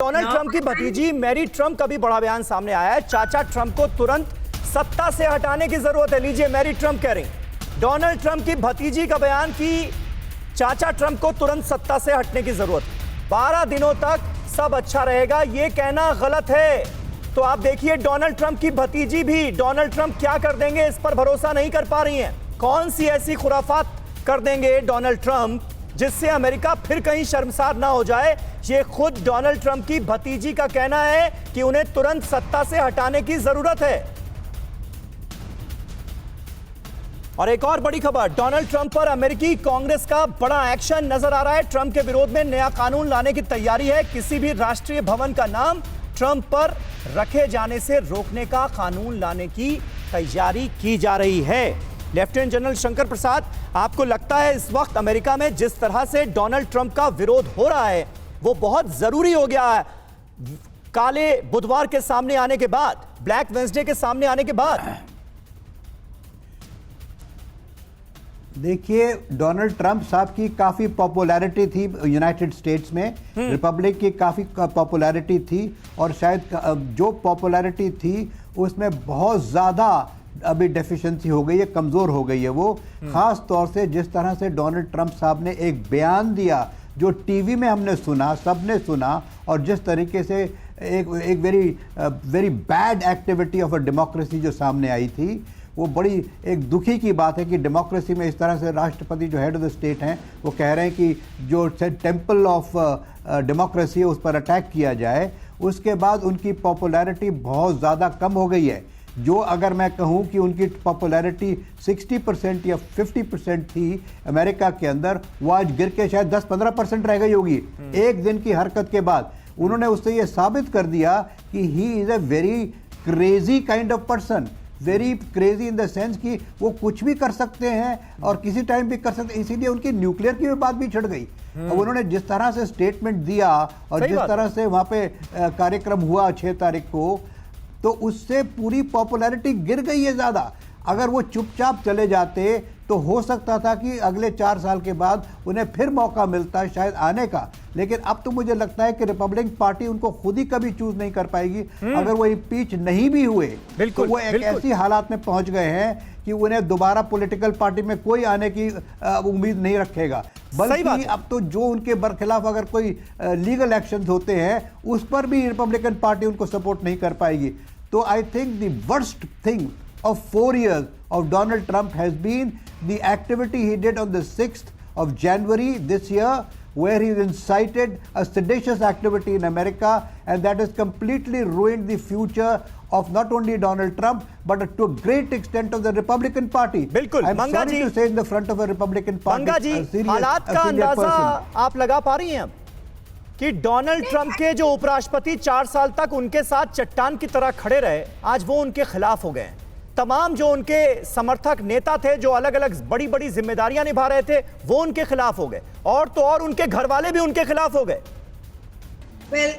Donald Trump की भतीजी Mary Trump का भी बड़ा बयान सामने आया है। चाचा ट्रंप को तुरंत सत्ता से हटाने की जरूरत है। लीजिए, मैरी ट्रंप कह रही डोनाल्ड ट्रंप की भतीजी का बयान कि चाचा ट्रंप को तुरंत सत्ता से हटने की जरूरत है। 12 दिनों तक सब अच्छा रहेगा, यह कहना गलत है। तो आप देखिए, डोनाल्ड ट्रंप की भतीजी भी डोनाल्ड ट्रंप क्या कर देंगे इस पर भरोसा नहीं कर पा रही हैं। कौन सी ऐसी खुराफात कर देंगे डोनाल्ड ट्रंप जिससे अमेरिका फिर कहीं शर्मसार ना हो जाए। ये खुद डोनाल्ड ट्रंप की भतीजी का कहना है कि उन्हें तुरंत सत्ता से हटाने की जरूरत है। और एक और बड़ी खबर, डोनाल्ड ट्रंप पर अमेरिकी कांग्रेस का बड़ा एक्शन नजर आ रहा है। ट्रंप के विरोध में नया कानून लाने की तैयारी है। किसी भी राष्ट्रीय भवन का नाम ट्रंप पर रखे जाने से रोकने का कानून लाने की तैयारी की जा रही है। लेफ्टिनेंट जनरल शंकर प्रसाद, आपको लगता है इस वक्त अमेरिका में जिस तरह से डोनाल्ड ट्रंप का विरोध हो रहा है वो बहुत जरूरी हो गया है काले बुधवार के सामने आने के बाद, ब्लैक वेंसडे के सामने आने के बाद? देखिए, डोनाल्ड ट्रंप साहब की काफ़ी पॉपुलैरिटी थी यूनाइटेड स्टेट्स में, रिपब्लिक की काफ़ी पॉपुलैरिटी थी, और शायद जो पॉपुलैरिटी थी उसमें बहुत ज़्यादा अभी डेफिशिएंसी हो गई है, कमज़ोर हो गई है वो। ख़ास तौर से जिस तरह से डोनाल्ड ट्रंप साहब ने एक बयान दिया जो टीवी में हमने सुना, सबने सुना, और जिस तरीके से एक very bad activity of a democracy जो सामने आई थी, वो बड़ी एक दुखी की बात है कि डेमोक्रेसी में इस तरह से राष्ट्रपति जो हेड ऑफ द स्टेट हैं वो कह रहे हैं कि जो टेम्पल ऑफ डेमोक्रेसी है उस पर अटैक किया जाए। उसके बाद उनकी पॉपुलैरिटी बहुत ज़्यादा कम हो गई है। जो अगर मैं कहूं कि उनकी पॉपुलैरिटी 60% या 50% थी अमेरिका के अंदर, वो आज गिर के शायद 10-15% रह गई होगी एक दिन की हरकत के बाद। उन्होंने उससे ये साबित कर दिया कि he is a very crazy kind of person, very crazy in the sense कि वो कुछ भी कर सकते हैं और किसी टाइम भी कर सकते हैं। इसीलिए उनकी न्यूक्लियर की भी बात भी छिड़ गई। अब उन्होंने जिस तरह से स्टेटमेंट दिया और जिस तरह से वहाँ पे कार्यक्रम हुआ 6 तारीख को, तो उससे पूरी पॉपुलैरिटी गिर गई है ज़्यादा। अगर वो चुपचाप चले जाते तो हो सकता था कि अगले 4 साल के बाद उन्हें फिर मौका मिलता है शायद आने का। लेकिन अब तो मुझे लगता है कि रिपब्लिकन पार्टी उनको खुद ही कभी चूज नहीं कर पाएगी। अगर वो इम्पीच नहीं भी हुए तो वो एक ऐसी हालात में पहुंच गए हैं कि उन्हें दोबारा पॉलिटिकल पार्टी में कोई आने की उम्मीद नहीं रखेगा। बल्कि अब तो जो उनके बरखिलाफ अगर कोई लीगल एक्शन होते हैं उस पर भी रिपब्लिकन पार्टी उनको सपोर्ट नहीं कर पाएगी। तो I think the worst thing of 4 years of Donald Trump has been the activity he did on the 6th of January this year, where he incited a seditious activity in America, and that has completely ruined the future of not only Donald Trump but to a great extent of the Republican Party. बिल्कुल, I'm sorry to say in the front of a Republican Party. मंगा जी, हालात का अंदाजा आप लगा पा रही हैं अब कि डोनाल्ड ट्रंप के जो उपराष्ट्रपति 4 साल तक उनके साथ चट्टान की तरह खड़े रहे, आज वो उनके खिलाफ हो गए। तमाम जो उनके समर्थक नेता थे जो अलग अलग बड़ी बड़ी जिम्मेदारियां निभा रहे थे वो उनके खिलाफ हो गए, और तो और उनके घर वाले भी उनके खिलाफ हो गए। Well,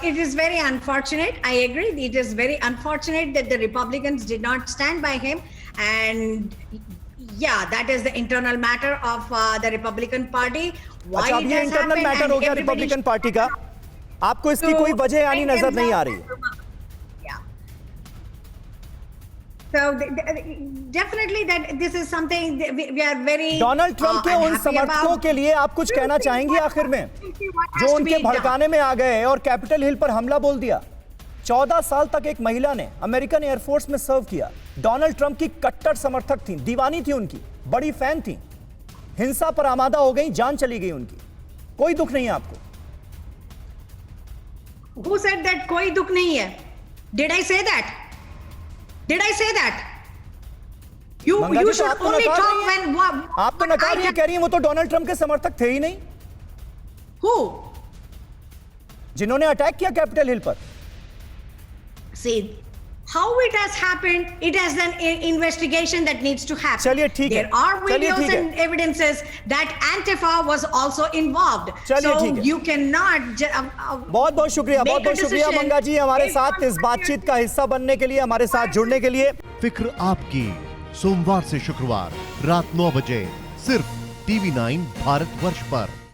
it is very unfortunate. I agree. It is very unfortunate that the Republicans did not stand by him, and yeah, that is the internal matter of the Republican Party. Why अच्छा, अब ये internal matter हो गया Republican party का, आपको इसकी कोई वजह यानी नजर नहीं आ रही? So definitely that this is something we are very Donald Trump के उन समर्थकों के लिए आप कुछ कहना चाहेंगी आखिर में, जो उनके भड़काने में आ गए और कैपिटल हिल पर हमला बोल दिया? 14 साल तक एक महिला ने अमेरिकन एयरफोर्स में सर्व किया, डोनाल्ड ट्रंप की कट्टर समर्थक थी, दीवानी थी उनकी, बड़ी फैन थी, हिंसा पर आमादा हो गई, जान चली गई उनकी। कोई दुख नहीं है आपको? Who said that कोई दुख नहीं है? Did I say that? Did I say that? You should only talk when आप तो नकार ये कह रही हैं वो तो डोनाल्ड ट्रंप के समर्थक थे ही नहीं। Who? जिन्होंने अटैक किया कैपिटल हिल पर। See, how it has happened, it has an investigation that needs to happen. चलिए ठीक है। There are videos and evidences that Antifa was also involved. चलिए ठीक है। You cannot. बहुत बहुत शुक्रिया, बहुत बहुत शुक्रिया मंगा जी हमारे साथ इस बातचीत का हिस्सा बनने के लिए, हमारे साथ जुड़ने के लिए। फिक्र आपकी, सोमवार से शुक्रवार रात 9 बजे सिर्फ TV9 भारतवर्ष पर।